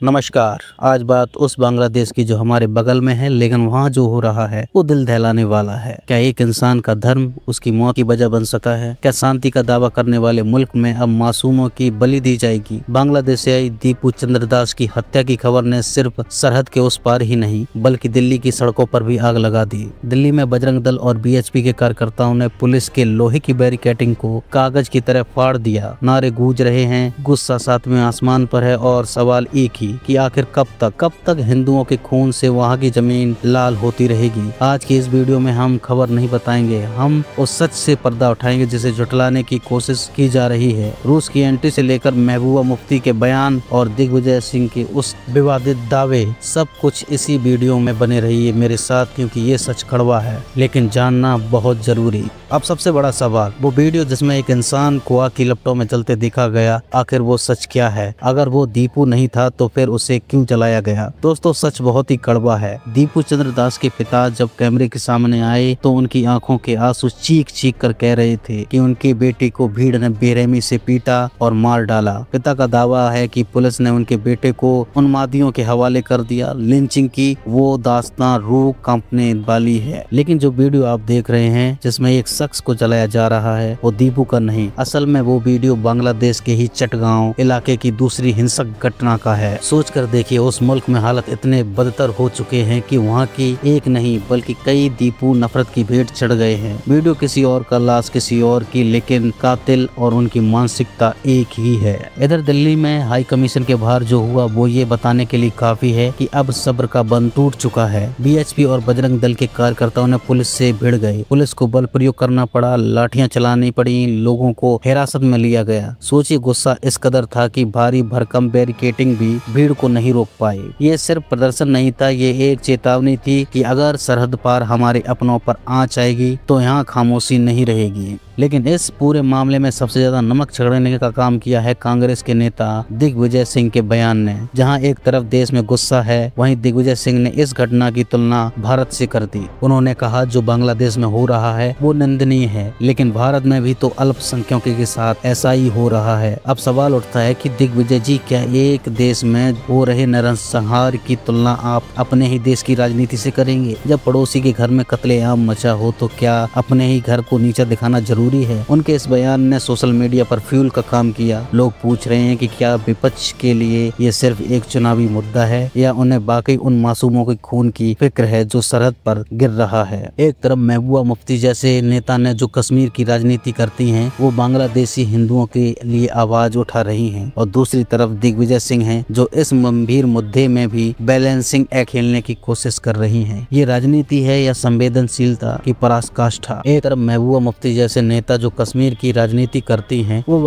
नमस्कार। आज बात उस बांग्लादेश की जो हमारे बगल में है, लेकिन वहाँ जो हो रहा है वो दिल दहलाने वाला है। क्या एक इंसान का धर्म उसकी मौत की वजह बन सका है? क्या शांति का दावा करने वाले मुल्क में अब मासूमों की बलि दी जाएगी? बांग्लादेश से आई दीपू चंद्र दास की हत्या की खबर ने सिर्फ सरहद के उस पार ही नहीं बल्कि दिल्ली की सड़कों पर भी आग लगा दी। दिल्ली में बजरंग दल और बीएचपी के कार्यकर्ताओं ने पुलिस के लोहे की बैरिकेडिंग को कागज की तरह फाड़ दिया। नारे गूंज रहे हैं, गुस्सा सातवें आसमान पर है और सवाल एक ही कि आखिर कब तक हिंदुओं के खून से वहाँ की जमीन लाल होती रहेगी। आज की इस वीडियो में हम खबर नहीं बताएंगे, हम उस सच से पर्दा उठाएंगे जिसे झुटलाने की कोशिश की जा रही है। रूस की एंट्री से लेकर महबूबा मुफ्ती के बयान और दिग्विजय सिंह के उस विवादित दावे, सब कुछ इसी वीडियो में बने रहिए मेरे साथ, क्योंकि ये सच कड़वा है लेकिन जानना बहुत जरूरी। अब सबसे बड़ा सवाल, वो वीडियो जिसमें एक इंसान को आग की लपटों में जलते देखा गया, आखिर वो सच क्या है? अगर वो दीपू नहीं था तो फिर उसे क्यों जलाया गया? दोस्तों, सच बहुत ही कड़वा है। दीपू चंद्र दास के पिता जब कैमरे के सामने आए तो उनकी आंखों के आंसू चीख कर कह रहे थे कि उनकी बेटी को भीड़ ने बेरहमी से पीटा और मार डाला। पिता का दावा है कि पुलिस ने उनके बेटे को उन्मादियों के हवाले कर दिया। लिंचिंग की वो दास्तां रूह कांपने वाली है। लेकिन जो वीडियो आप देख रहे हैं जिसमें एक शख्स को जलाया जा रहा है वो दीपू का नहीं, असल में वो वीडियो बांग्लादेश के ही चटगांव इलाके की दूसरी हिंसक घटना का है। सोच कर देखिए, उस मुल्क में हालत इतने बदतर हो चुके हैं कि वहाँ की एक नहीं बल्कि कई दीपू नफरत की भेंट चढ़ गए हैं। वीडियो किसी और का, लाश किसी और की, लेकिन कातिल और उनकी मानसिकता एक ही है। इधर दिल्ली में हाई कमीशन के बाहर जो हुआ वो ये बताने के लिए काफी है कि अब सब्र का बंध टूट चुका है। बीएचपी और बजरंग दल के कार्यकर्ताओं ने पुलिस से भिड़ गए। पुलिस को बल प्रयोग करना पड़ा, लाठियां चलानी पड़ी, लोगों को हिरासत में लिया गया। सोचिए, गुस्सा इस कदर था कि भारी भरकम बैरिकेडिंग भी भीड़ को नहीं रोक पाए। ये सिर्फ प्रदर्शन नहीं था, ये एक चेतावनी थी कि अगर सरहद पार हमारे अपनों पर आंच आएगी तो यहाँ खामोशी नहीं रहेगी। लेकिन इस पूरे मामले में सबसे ज्यादा नमक छिड़कने का काम किया है कांग्रेस के नेता दिग्विजय सिंह के बयान ने। जहां एक तरफ देश में गुस्सा है, वहीं दिग्विजय सिंह ने इस घटना की तुलना भारत से कर दी। उन्होंने कहा जो बांग्लादेश में हो रहा है वो निंदनीय है, लेकिन भारत में भी तो अल्पसंख्यकों के साथ ऐसा ही हो रहा है। अब सवाल उठता है कि दिग्विजय जी, क्या एक देश में हो रहे नरसंहार की तुलना आप अपने ही देश की राजनीति से करेंगे? जब पड़ोसी के घर में कत्लेआम मचा हो तो क्या अपने ही घर को नीचा दिखाना जरूरी है? उनके इस बयान ने सोशल मीडिया पर फ्यूल का काम किया। लोग पूछ रहे हैं कि क्या विपक्ष के लिए ये सिर्फ एक चुनावी मुद्दा है या उन्हें वाकई उन मासूमों के खून की फिक्र है जो सरहद पर गिर रहा है। एक तरफ महबूबा मुफ्ती जैसे नेता ने जो कश्मीर की राजनीति करती हैं, वो बांग्लादेशी हिंदुओं के लिए आवाज उठा रही हैं, और दूसरी तरफ दिग्विजय सिंह हैं जो इस गंभीर मुद्दे में भी बैलेंसिंग एक्ट खेलने की कोशिश कर रही हैं। ये राजनीति है या संवेदनशीलता की पराकाष्ठा? एक तरफ महबूबा मुफ्ती जैसे नेता जो कश्मीर की राजनीति करती हैं वो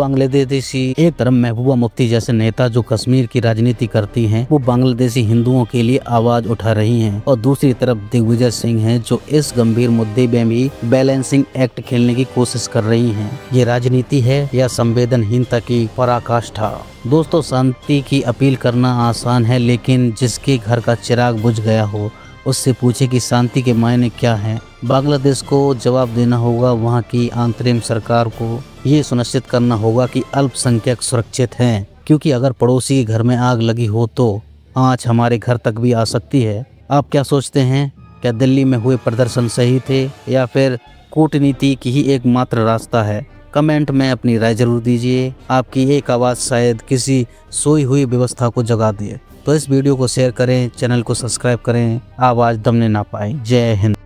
बांग्लादेशी हिंदुओं के लिए आवाज उठा रही हैं, और दूसरी तरफ दिग्विजय सिंह हैं जो इस गंभीर मुद्दे में भी बैलेंसिंग एक्ट खेलने की कोशिश कर रही हैं। ये राजनीति है या संवेदनहीनता की पराकाष्ठा? दोस्तों, शांति की अपील करना आसान है, लेकिन जिसके घर का चिराग बुझ गया हो उससे पूछे कि शांति के मायने क्या हैं। बांग्लादेश को जवाब देना होगा, वहाँ की अंतरिम सरकार को ये सुनिश्चित करना होगा कि अल्पसंख्यक सुरक्षित हैं, क्योंकि अगर पड़ोसी के घर में आग लगी हो तो आँच हमारे घर तक भी आ सकती है। आप क्या सोचते हैं? क्या दिल्ली में हुए प्रदर्शन सही थे या फिर कूटनीति की ही एकमात्र रास्ता है? कमेंट में अपनी राय जरूर दीजिए। आपकी एक आवाज़ शायद किसी सोई हुई व्यवस्था को जगा दे। तो इस वीडियो को शेयर करें, चैनल को सब्सक्राइब करें, आवाज़ दबने ना पाए। जय हिंद।